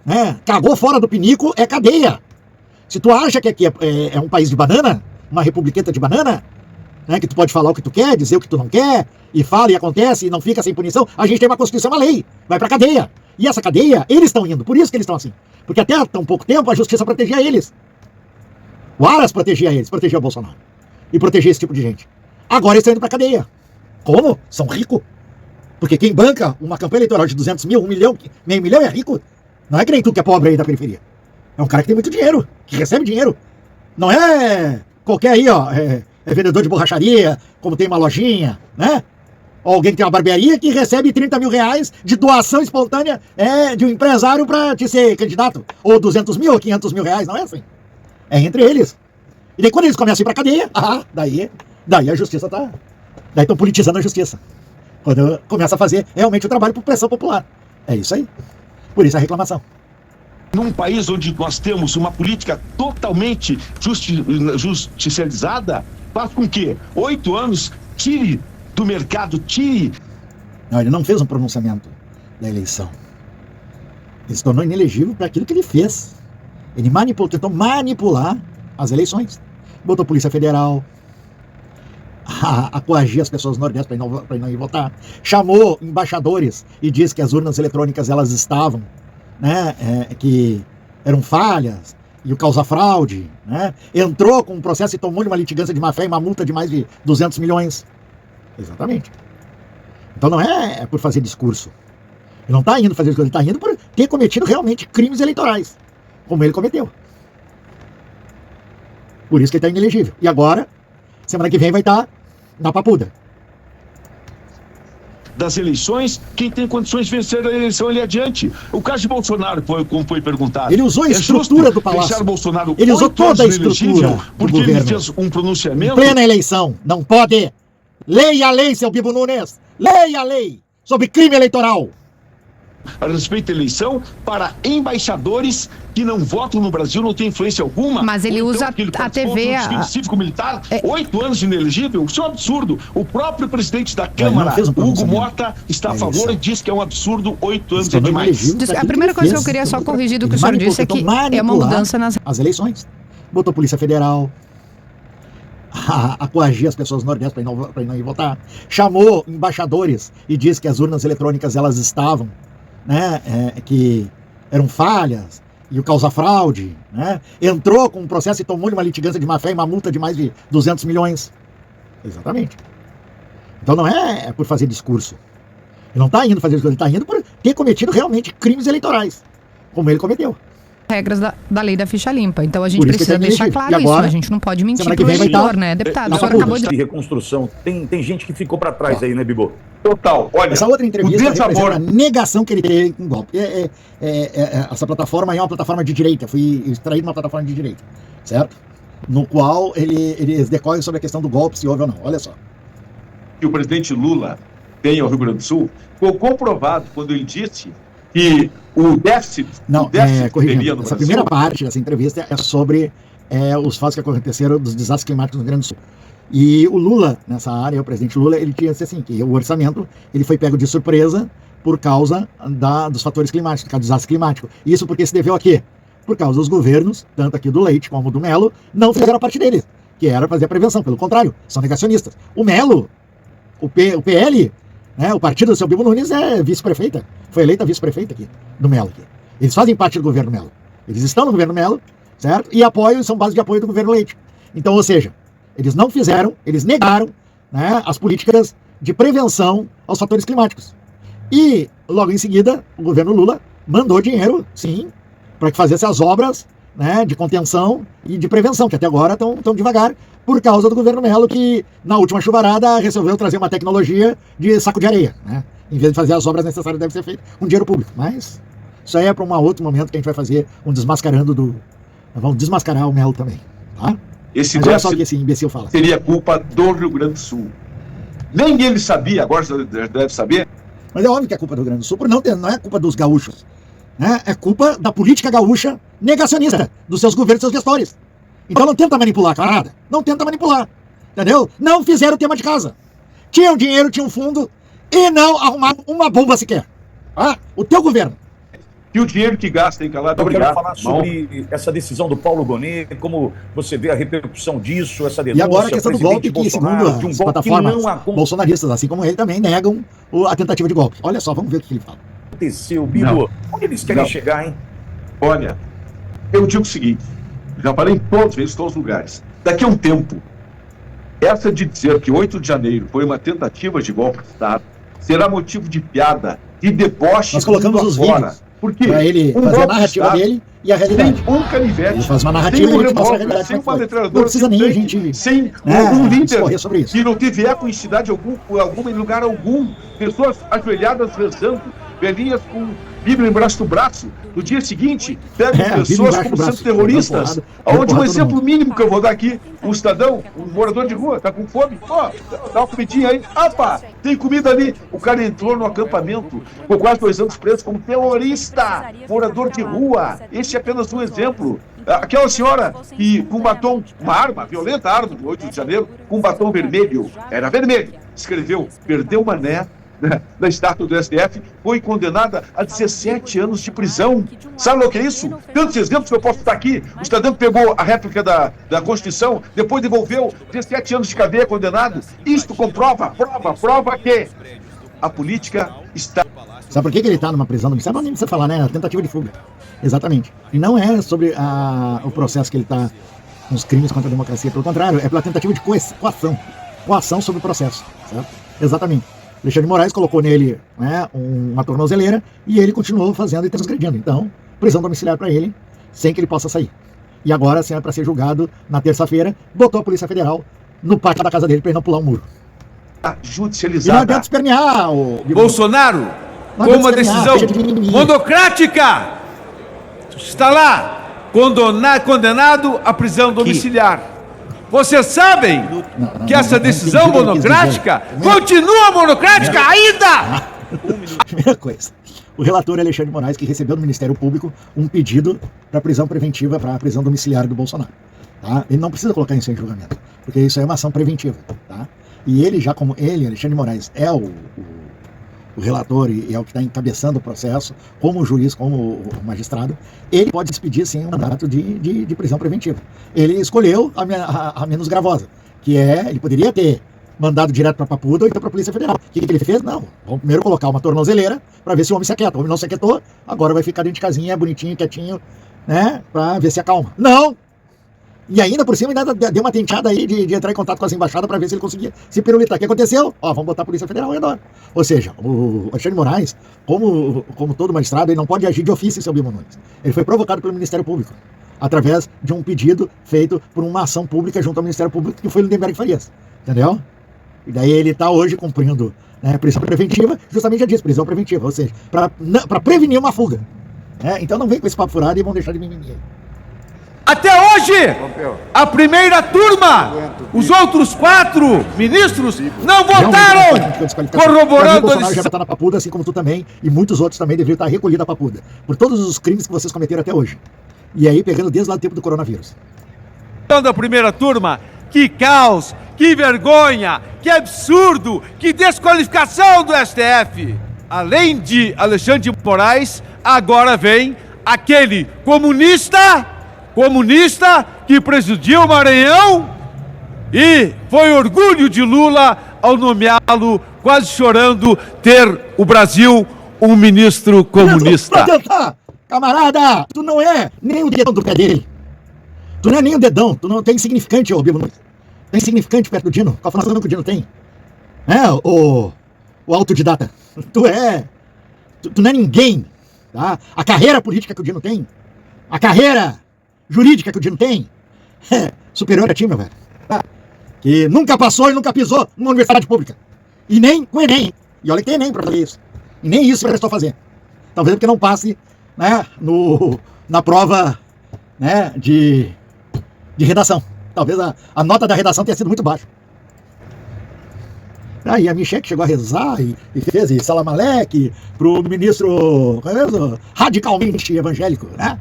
Né? Cagou fora do pinico, é cadeia. Se tu acha que aqui é um país de banana, uma republiqueta de banana, né, que tu pode falar o que tu quer, dizer o que tu não quer, e fala e acontece, e não fica sem punição, a gente tem uma Constituição, uma lei, vai pra cadeia. E essa cadeia, eles estão indo, por isso que eles estão assim. Porque até tão pouco tempo a justiça protegia eles. O Aras protegia eles, protegia o Bolsonaro. E protegia esse tipo de gente. Agora eles estão indo pra cadeia. Como? São ricos. Porque quem banca uma campanha eleitoral de 200 mil, 1 milhão, meio milhão é rico. Não é que nem tu que é pobre aí da periferia. É um cara que tem muito dinheiro, que recebe dinheiro. Não é qualquer aí, ó, é vendedor de borracharia, como tem uma lojinha, né? Ou alguém que tem uma barbearia que recebe 30 mil reais de doação espontânea de um empresário pra te ser candidato. Ou 200 mil, ou 500 mil reais, não é assim. É entre eles. E daí quando eles começam a ir pra cadeia, daí a justiça tá... Daí estão politizando a justiça. Quando começa a fazer realmente o trabalho por pressão popular. É isso aí. Por isso a reclamação. Num país onde nós temos uma política totalmente justicializada, faz com que 8 anos tire do mercado, tire... Não, ele não fez um pronunciamento da eleição. Ele se tornou inelegível para aquilo que ele fez. Ele tentou manipular as eleições. Botou a Polícia Federal a coagir as pessoas do Nordeste para não ir votar. Chamou embaixadores e disse que as urnas eletrônicas elas estavam, né, que eram falhas, e o causa fraude, né? Entrou com um processo e tomou uma litigância de má-fé e uma multa de mais de 200 milhões. Exatamente. Então não é por fazer discurso. Ele não está indo fazer discurso, ele está indo por ter cometido realmente crimes eleitorais, como ele cometeu. Por isso que ele está inelegível. E agora, semana que vem vai estar na papuda. Das eleições, quem tem condições de vencer a eleição ele adiante. O caso de Bolsonaro, como foi perguntado. Ele usou a estrutura do palácio. Deixar Bolsonaro ele usou toda a estrutura porque ele fez um pronunciamento. Em plena eleição, não pode. Leia a lei, seu Bibo Nunes. Leia a lei sobre crime eleitoral. A respeito da eleição, para embaixadores que não votam no Brasil, não tem influência alguma. Mas ele usa a TV... cívico-militar, 8 anos de inelegível, isso é um absurdo. O próprio presidente da Câmara, Hugo Mota, está a favor e diz que é um absurdo 8 anos é demais. A primeira coisa que eu queria só corrigir do que o senhor disse é que é uma mudança nas... As eleições. Botou a Polícia Federal a coagir as pessoas do Nordeste para não ir votar. Chamou embaixadores e disse que as urnas eletrônicas elas estavam, né, que eram falhas, e o causa fraude, né? Entrou com um processo e tomou uma litigância de má-fé e uma multa de mais de 200 milhões. Exatamente. Então não é por fazer discurso. Ele não está indo fazer discurso, ele está indo por ter cometido realmente crimes eleitorais, como ele cometeu. Regras da lei da ficha limpa. Então a gente precisa deixar claro agora, isso. A gente não pode mentir pro eleitor, né, deputado? O senhor acabou de... reconstrução. Tem gente que ficou para trás aí, né, Bibo? Total. Olha, essa outra entrevista representa a negação que ele teve com golpe. Essa plataforma é uma plataforma de direita. Fui extraído de uma plataforma de direita, certo? No qual eles decorrem sobre a questão do golpe, se houve ou não. Olha só. Que o presidente Lula tem ao Rio Grande do Sul, ficou comprovado quando ele disse que o déficit... Corrigindo, essa primeira parte dessa entrevista é sobre os fatos que aconteceram dos desastres climáticos no Rio Grande do Sul. E o Lula, nessa área, o presidente Lula, ele tinha assim, que o orçamento ele foi pego de surpresa por causa dos fatores climáticos, por causa do desastre climático. Isso porque se deveu a quê? Por causa dos governos, tanto aqui do Leite como do Melo, não fizeram a parte deles, que era fazer a prevenção. Pelo contrário, são negacionistas. O Melo, o PL, né, o partido do seu Bibo Nunes é vice-prefeita. Foi eleita vice-prefeita aqui, do Melo. Aqui. Eles fazem parte do governo Melo. Eles estão no governo Melo, certo? E são base de apoio do governo Leite. Então, ou seja, eles não fizeram, eles negaram, né, as políticas de prevenção aos fatores climáticos. E, logo em seguida, o governo Lula mandou dinheiro, sim, para que fizesse as obras, né, de contenção e de prevenção, que até agora estão devagar, por causa do governo Melo, que na última chuvarada resolveu trazer uma tecnologia de saco de areia, né? Em vez de fazer as obras necessárias, deve ser feito com dinheiro público. Mas isso aí é para um outro momento que a gente vai fazer um desmascarando vamos desmascarar o Melo também, tá? Esse mas olha só o que esse imbecil fala. Seria culpa do Rio Grande do Sul. Nem ele sabia, agora deve saber. Mas é óbvio que é culpa do Rio Grande do Sul, não é culpa dos gaúchos. né, é culpa da política gaúcha negacionista, dos seus governos e seus gestores. Então não tenta manipular, camarada. Não tenta manipular. Entendeu? Não fizeram o tema de casa. Tinham dinheiro, tinham fundo e não arrumaram uma bomba sequer. Ah, o teu governo. E o dinheiro que gasta em Calado. Eu quero falar sobre essa decisão do Paulo Gonet, como você vê a repercussão disso, essa denúncia. E agora a questão do golpe, que segundo as plataformas bolsonaristas, assim como ele, também negam a tentativa de golpe. Olha só, vamos ver o que ele fala. Aconteceu, Bibo. Onde eles querem chegar, hein? Olha, eu digo o seguinte, já falei em todos os lugares. Daqui a um tempo, essa de dizer que 8 de janeiro foi uma tentativa de golpe de Estado será motivo de piada, de deboche. Nós colocamos os vídeos para ele fazer a narrativa dele e a realidade. Sem um canivete, ele faz uma narrativa e ele mostra a realidade. Sem uma metralhadora, não precisa nem a gente sem um líder sobre isso. Que não teve eco em cidade alguma, em lugar algum. Pessoas ajoelhadas rezando, velhinhas com Bíblia embaixo do braço. No dia seguinte, pegam pessoas como sendo terroristas. Onde um exemplo mínimo que eu vou dar aqui, um cidadão, um morador de rua, tá com fome, dá uma comidinha aí, tem comida ali. O cara entrou no acampamento, ficou quase 2 anos preso como terrorista, morador de rua. Este é apenas um exemplo. Aquela senhora que com batom, uma arma, violenta arma, do 8 de janeiro, com batom vermelho, era vermelho, escreveu, perdeu Mané, da estátua do STF, foi condenada a 17 anos de prisão. Sabe o que é isso? Tantos exemplos que eu posso estar aqui. O cidadão pegou a réplica da Constituição, depois devolveu 17 anos de cadeia condenado. Isto comprova, prova que a política está... Sabe por que ele está numa prisão domiciliar? Não nem precisa falar, né? A tentativa de fuga. Exatamente. E não é sobre o processo que ele está com os crimes contra a democracia, pelo contrário, é pela tentativa de coação. Coação sobre o processo, certo? Exatamente. Alexandre de Moraes colocou nele, né, uma tornozeleira e ele continuou fazendo e transgredindo. Então, prisão domiciliar para ele, sem que ele possa sair. E agora, assim, é para ser julgado na terça-feira, botou a Polícia Federal no pátio da casa dele para ele não pular um muro. Judicializada. E não adianta espernear, Bolsonaro, com uma decisão monocrática, está lá, condenado à prisão domiciliar. Vocês sabem que essa decisão monocrática continua monocrática ainda? Primeira coisa, o relator Alexandre de Moraes, que recebeu do Ministério Público um pedido para prisão preventiva, para a prisão domiciliar do Bolsonaro. Tá? Ele não precisa colocar isso em julgamento, porque isso é uma ação preventiva. Tá? E ele, já como ele, Alexandre de Moraes, é o relator e é o que está encabeçando o processo, como juiz, como o magistrado, ele pode expedir, sim, um mandato de prisão preventiva. Ele escolheu a menos gravosa, que é, ele poderia ter mandado direto para a Papuda ou então para a Polícia Federal. O que ele fez? Não. Vamos primeiro colocar uma tornozeleira para ver se o homem se aquieta. O homem não se aquietou, agora vai ficar dentro de casinha, bonitinho, quietinho, né, para ver se acalma. Não! E ainda por cima, ainda deu uma tentada aí de entrar em contato com as embaixadas para ver se ele conseguia se pirulitar. O que aconteceu? Vamos botar a Polícia Federal ao redor. Ou seja, o Alexandre de Moraes, como todo magistrado, ele não pode agir de ofício em seu Bíblia Nunes. Ele foi provocado pelo Ministério Público, através de um pedido feito por uma ação pública junto ao Ministério Público, que foi o Lindenberg Farias. Entendeu? E daí ele está hoje cumprindo, né, prisão preventiva, justamente já disse, prisão preventiva, ou seja, para prevenir uma fuga. Então não vem com esse papo furado e vão deixar de mimimi. Até hoje, a primeira turma, os outros 4 ministros não votaram, corroborando o Bolsonaro já está na Papuda, assim como tu também, e muitos outros também deveriam estar recolhidos à Papuda, por todos os crimes que vocês cometeram até hoje. E aí, pegando desde lá do tempo do coronavírus. Da primeira turma, que caos, que vergonha, que absurdo, que desqualificação do STF. Além de Alexandre de Moraes, agora vem aquele comunista que presidiu o Maranhão e foi orgulho de Lula ao nomeá-lo, quase chorando, ter o Brasil um ministro comunista. Camarada, tu não é nem o dedão do pé dele. Tu não é nem o dedão, tu não tem insignificante, ô Bíblia. Tem insignificante perto do Dino. Qual a formação que o Dino tem? O autodidata. Tu não é ninguém. Tá? A carreira política que o Dino tem, a carreira jurídica que o Dino tem, é superior a ti, meu velho. Tá? Que nunca passou e nunca pisou numa universidade pública. E nem com Enem. E olha que tem Enem pra fazer isso. E nem isso prestou a fazer. Talvez porque não passe, né, na prova, né, de redação. Talvez a nota da redação tenha sido muito baixa. Aí a Michelle chegou a rezar e fez Salam Aleque pro ministro radicalmente evangélico, né?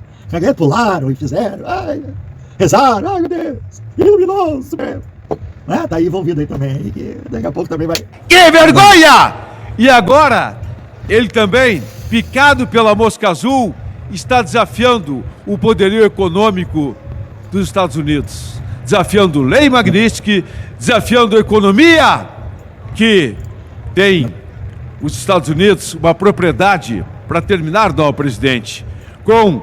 Pularam e fizeram, rezaram, ai meu Deus, iluminoso, né? Tá aí envolvido aí também, que daqui a pouco também vai... Que vergonha! E agora, ele também, picado pela mosca azul, está desafiando o poderio econômico dos Estados Unidos, desafiando lei Magnitsky, desafiando a economia que tem os Estados Unidos uma propriedade, para terminar, não, presidente, com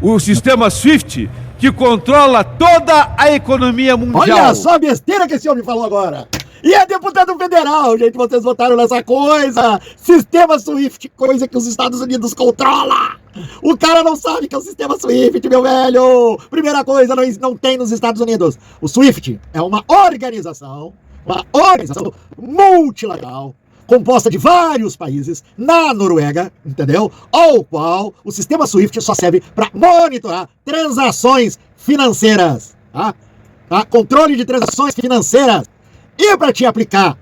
o sistema SWIFT, que controla toda a economia mundial. Olha só a besteira que esse homem falou agora. E é deputado federal, gente, vocês votaram nessa coisa. Sistema SWIFT, coisa que os Estados Unidos controla. O cara não sabe que é o sistema SWIFT, meu velho. Primeira coisa, não tem nos Estados Unidos. O SWIFT é uma organização multilateral, composta de vários países, na Noruega, entendeu? Ao qual o sistema SWIFT só serve para monitorar transações financeiras, tá? Controle de transações financeiras. E para te aplicar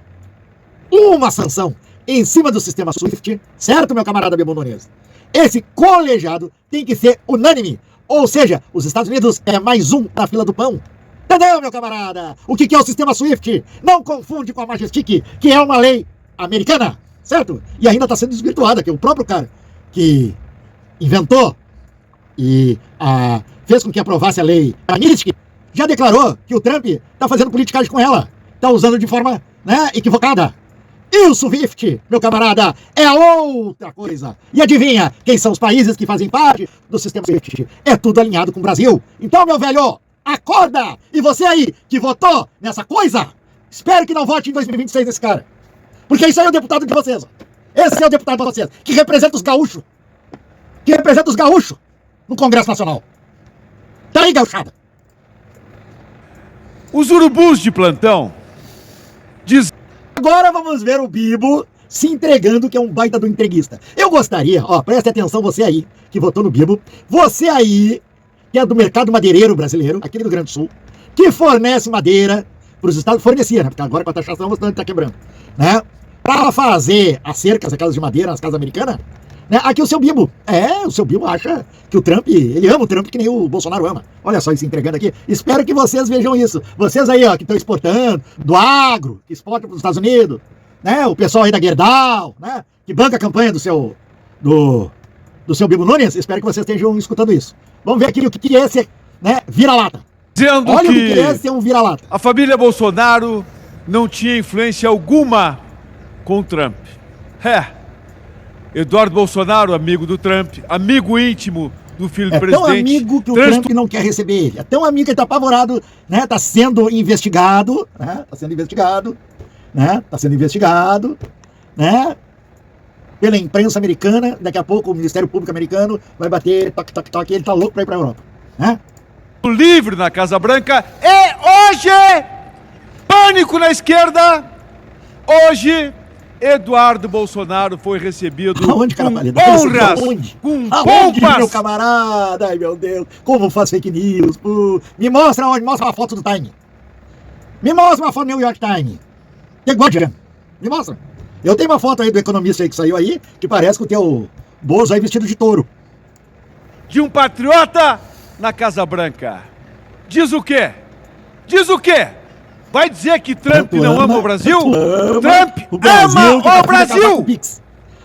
uma sanção em cima do sistema SWIFT, certo, meu camarada Bibo Nunes? Esse colegiado tem que ser unânime. Ou seja, os Estados Unidos é mais um na fila do pão. Entendeu, meu camarada? O que é o sistema SWIFT? Não confunde com a Majestic, que é uma lei americana, certo? E ainda está sendo desvirtuada, que o próprio cara que inventou e fez com que aprovasse a lei Magnitsky já declarou que o Trump está fazendo politicagem com ela. Está usando de forma, equivocada. E o SWIFT, meu camarada, é outra coisa. E adivinha quem são os países que fazem parte do sistema SWIFT? É tudo alinhado com o Brasil. Então, meu velho, acorda! E você aí, que votou nessa coisa, espero que não vote em 2026 nesse cara. Porque isso aí é o deputado de vocês. Esse é o deputado de vocês, que representa os gaúchos. No Congresso Nacional. Tá aí, gauchada. Os urubus de plantão Agora vamos ver o Bibo se entregando, que é um baita do entreguista. Eu gostaria, preste atenção, você aí, que votou no Bibo, você aí, que é do mercado madeireiro brasileiro, aqui do Rio Grande do Sul, que fornece madeira para os estados, fornecia, né? Porque agora com a taxação você está quebrando, né? Para fazer as cercas, aquelas de madeira nas casas americanas, né? Aqui o seu Bibo, o seu Bibo acha que o Trump, ele ama o Trump que nem o Bolsonaro ama. Olha só, ele se entregando aqui. Espero que vocês vejam isso. Vocês aí, que estão exportando, do agro, que exportam para os Estados Unidos, né? O pessoal aí da Gerdau, né? Que banca a campanha do seu Bibo Nunes. Espero que vocês estejam escutando isso. Vamos ver aqui o que é ser, vira-lata. Dizendo Olha que o que é ser um vira-lata. A família Bolsonaro não tinha influência alguma com o Trump. Eduardo Bolsonaro, amigo do Trump, amigo íntimo do filho do presidente. É tão amigo que o Trump não quer receber ele. É tão amigo que ele tá apavorado, né? Está sendo investigado, pela imprensa americana. Daqui a pouco o Ministério Público americano vai bater toque, ele tá louco para ir para a Europa, né? Livre na Casa Branca e hoje, pânico na esquerda, hoje Eduardo Bolsonaro foi recebido com honras, com pompas. Meu camarada, ai meu Deus, como faz fake news, me mostra onde, mostra uma foto do Time, me mostra uma foto do New York Times, The Guardian, me mostra. Eu tenho uma foto aí do economista aí que saiu aí, que parece que o teu Bozo aí vestido de touro. De um patriota na Casa Branca. Diz o quê? Vai dizer que Trump não ama o Brasil? Trump ama o Brasil!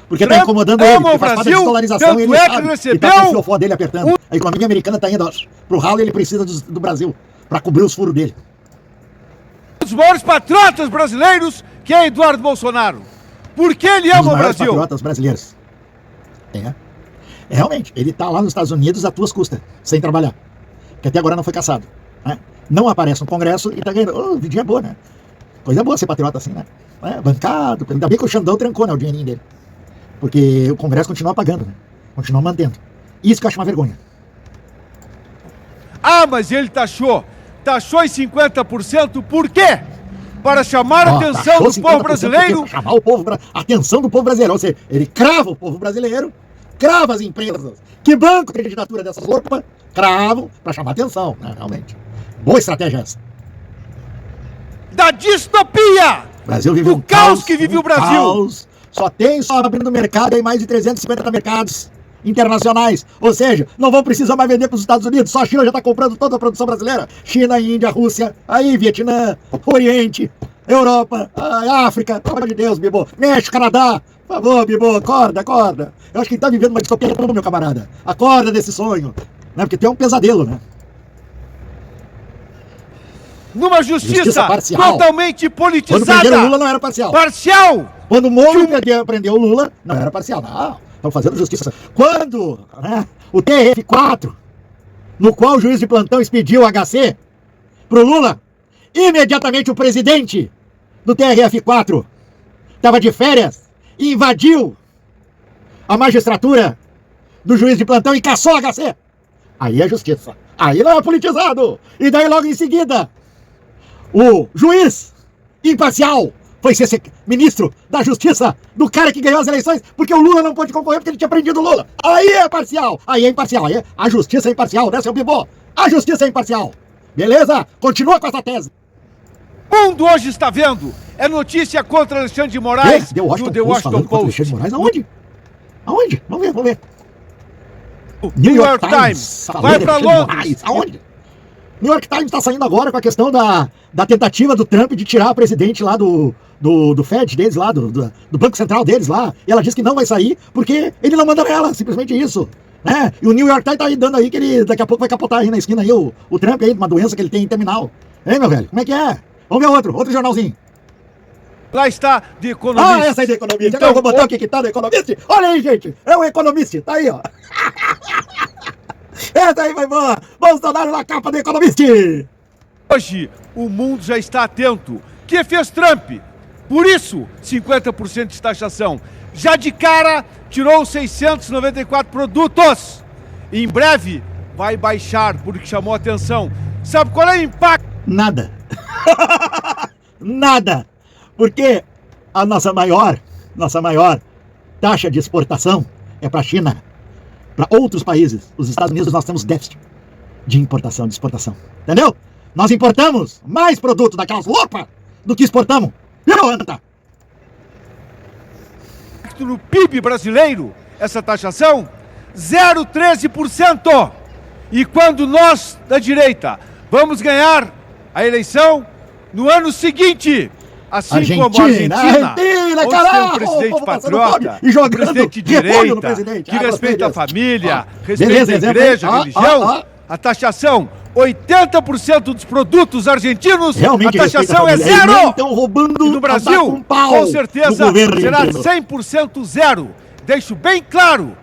Porque tá incomodando ele, porque faz parte da desdolarização e ele sabe, e tá com o fiofó dele apertando. A economia americana tá indo pro ralo e ele precisa do Brasil pra cobrir os furos dele. Um dos maiores patriotas brasileiros, que é Eduardo Bolsonaro. Por que ele ama o Brasil? Patriotas brasileiros. Realmente, ele tá lá nos Estados Unidos a tuas custas, sem trabalhar. Que até agora não foi caçado, né? Não aparece no Congresso e tá ganhando. Vidinha boa, né? Coisa boa ser patriota assim, né? Bancado. Ainda bem que o Xandão trancou, né? O dinheirinho dele. Porque o Congresso continua pagando, né? Continua mantendo. Isso que eu acho uma vergonha. Mas ele taxou em 50%, por quê? Para chamar a atenção do povo brasileiro. Chamar a atenção do povo brasileiro. Ou seja, ele crava o povo brasileiro, crava as empresas que bancam a candidatura dessas roupas, cravam para chamar atenção, né? Realmente. Boa estratégia essa. Da distopia O Brasil vive o caos que vive o Brasil. Caos. Só abrindo mercado em mais de 350 mercados internacionais. Ou seja, não vão precisar mais vender para os Estados Unidos. Só a China já está comprando toda a produção brasileira. China, Índia, Rússia, aí Vietnã, Oriente, Europa, África. Pelo amor de Deus, Bibo. México, Canadá. Por favor, Bibo, acorda. Eu acho que ele está vivendo uma distopia, meu camarada. Acorda desse sonho. Né? Porque tem um pesadelo, né? Numa justiça totalmente politizada. Quando prenderam o Lula não era parcial. Parcial! Quando o Moro prendeu o Lula, não era parcial. Não, estão fazendo justiça. Quando o TRF4, no qual o juiz de plantão expediu o HC pro Lula, imediatamente o presidente do TRF4 estava de férias e invadiu a magistratura do juiz de plantão e caçou o HC. Aí é justiça. Aí não é politizado. E daí logo em seguida, o juiz imparcial foi ser ministro da justiça do cara que ganhou as eleições, porque o Lula não pôde concorrer porque ele tinha prendido o Lula. Aí é parcial. Aí é imparcial. Aí a justiça é imparcial, né, seu Bibô? A justiça é imparcial. Beleza? Continua com essa tese. O mundo hoje está vendo. É notícia contra Alexandre de Moraes do The Washington Post. Alexandre de Moraes? Aonde? Vamos ver. New York Times. Vai para Londres. Aonde? New York Times está saindo agora com a questão da tentativa do Trump de tirar a presidente lá do Fed deles lá, do Banco Central deles lá. E ela diz que não vai sair porque ele não manda nela, simplesmente isso. Né? E o New York Times tá aí dando aí que ele daqui a pouco vai capotar aí na esquina aí o Trump aí, uma doença que ele tem terminal. Hein, meu velho? Como é que é? Vamos ver outro jornalzinho. Lá está The Economist. Essa aí The Economist. Então, eu vou botar o que tá no Economist. Olha aí, gente. É o Economist. Tá aí, ó. Essa aí vai boa. Bolsonaro na capa do Economist. Hoje, o mundo já está atento. O que fez Trump? Por isso, 50% de taxação. Já de cara, tirou 694 produtos. Em breve, vai baixar, porque chamou atenção. Sabe qual é o impacto? Nada. Nada. Porque a nossa maior taxa de exportação é para a China. Para outros países, os Estados Unidos, nós temos déficit de importação, de exportação. Entendeu? Nós importamos mais produto daquelas roupas do que exportamos. Viu, Anta? No PIB brasileiro, essa taxação, 0,13%. E quando nós, da direita, vamos ganhar a eleição no ano seguinte... Assim Argentina, como a Argentina, caralho, um presidente patriota, e jogando presidente de direita, que respeita a família, respeita a igreja, a religião, a taxação, 80% dos produtos argentinos, realmente a taxação é zero! Estão roubando, e no Brasil, com certeza, será 100% zero. Deixo bem claro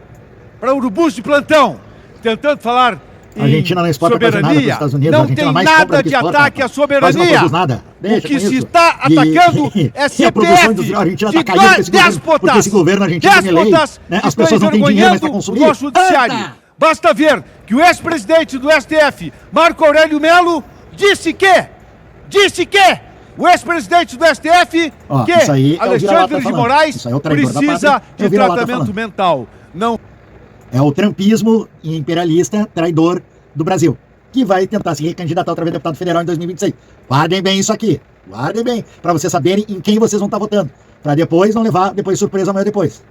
para urubus de plantão, tentando falar a Argentina não exporta soberania, quase nada para os Estados Unidos. não tem nada de ataque à soberania. Nada. O que se está atacando é CPF de déspotas. Esse governo argentino tem lei, né? As pessoas não têm dinheiro mais para consumir. O judiciário. Basta ver que o ex-presidente do STF, Marco Aurélio Melo, disse que o ex-presidente do STF, Alexandre de Moraes, precisa de tratamento mental. Não. É o trumpismo imperialista traidor do Brasil, que vai tentar se recandidatar outra vez a deputado federal em 2026. Guardem bem isso aqui. Guardem bem, para vocês saberem em quem vocês vão estar votando. Para depois não levar surpresa amanhã depois.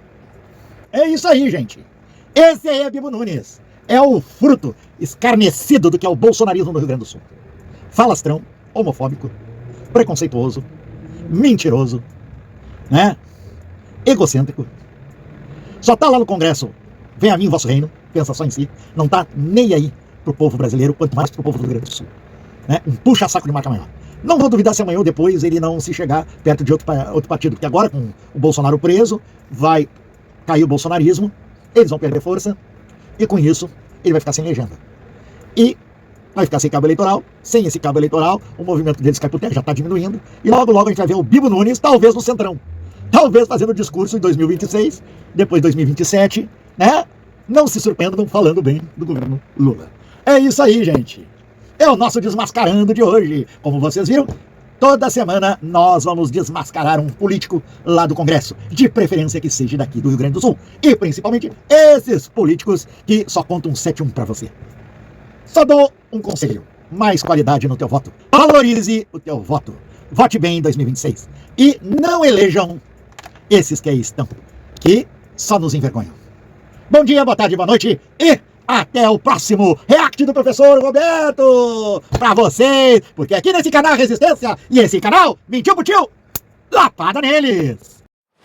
É isso aí, gente. Esse aí é Bibo Nunes. É o fruto escarnecido do que é o bolsonarismo no Rio Grande do Sul. Falastrão, homofóbico, preconceituoso, mentiroso, né? Egocêntrico. Só tá lá no Congresso. Vem a mim, vosso reino, pensa só em si, não tá nem aí pro povo brasileiro, quanto mais pro povo do Rio Grande do Sul. Né? Um puxa-saco de marca maior. Não vou duvidar se amanhã ou depois ele não se chegar perto de outro partido, porque agora com o Bolsonaro preso, vai cair o bolsonarismo, eles vão perder força, e com isso ele vai ficar sem legenda. E vai ficar sem cabo eleitoral, sem esse cabo eleitoral, o movimento deles cai por terra, já tá diminuindo, e logo logo a gente vai ver o Bibo Nunes, talvez no Centrão. Talvez fazendo discurso em 2026, depois 2027, né? Não se surpreendam falando bem do governo Lula. É isso aí, gente. É o nosso Desmascarando de hoje. Como vocês viram, toda semana nós vamos desmascarar um político lá do Congresso, de preferência que seja daqui do Rio Grande do Sul. E principalmente esses políticos que só contam 7-1 pra você. Só dou um conselho. Mais qualidade no teu voto. Valorize o teu voto. vote bem em 2026. E não elejam esses que aí estão, que só nos envergonham. Bom dia, boa tarde, boa noite e até o próximo React do Professor Roberto pra vocês, porque aqui nesse canal Resistência e esse canal Mentiu Putiu, lapada neles.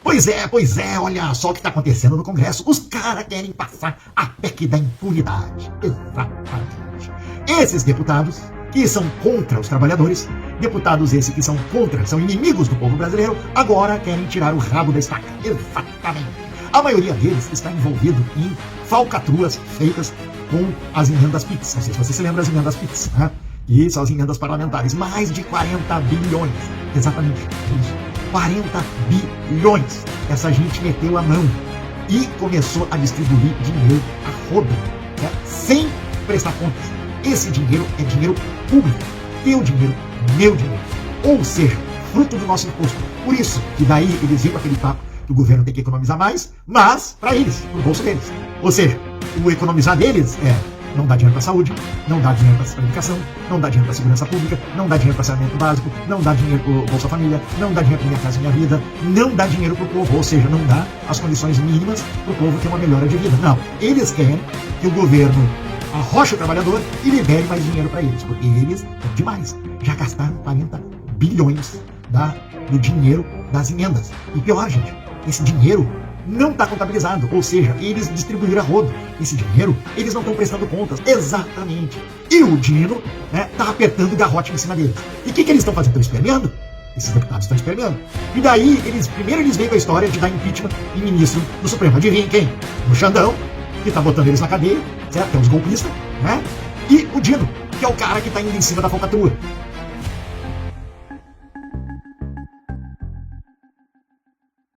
Pois é, olha só o que está acontecendo no Congresso. Os caras querem passar a PEC da impunidade. Exatamente. Esses deputados que são contra os trabalhadores, deputados esses que são contra, são inimigos do povo brasileiro, agora querem tirar o rabo da estaca. Exatamente. A maioria deles está envolvido em falcatruas feitas com as emendas PIX. Não sei se você se lembra das emendas PIX, né? E são as emendas parlamentares. Mais de 40 bilhões. Exatamente isso. 40 bilhões. Essa gente meteu a mão e começou a distribuir dinheiro a rodo, né? Sem prestar contas. Esse dinheiro é dinheiro público. Teu dinheiro, meu dinheiro. Ou seja, fruto do nosso imposto. Por isso que daí eles vêm com aquele papo que o governo tem que economizar mais, mas para eles, pro bolso deles. Ou seja, o economizar deles é não dar dinheiro para saúde, não dar dinheiro para educação, não dar dinheiro para segurança pública, não dar dinheiro para saneamento básico, não dar dinheiro para Bolsa Família, não dar dinheiro para Minha Casa Minha Vida, não dar dinheiro para o povo, ou seja, não dar as condições mínimas para o povo ter uma melhora de vida. Não, eles querem que o governo arroche o trabalhador e libere mais dinheiro para eles, porque eles são demais. Já gastaram 40 bilhões do dinheiro das emendas. E pior, gente, esse dinheiro não está contabilizado, ou seja, eles distribuíram a rodo. Esse dinheiro, eles não estão prestando contas. Exatamente. E o Dino, né, tá apertando o garrote em cima deles. E o que eles estão fazendo? Estão esperneando? Esses deputados estão esperneando. E daí, primeiro eles vêm com a história de dar impeachment em ministro do Supremo. Adivinha quem? O Xandão, que tá botando eles na cadeia, certo? Que é os golpistas, né? E o Dino, que é o cara que tá indo em cima da falcatrua.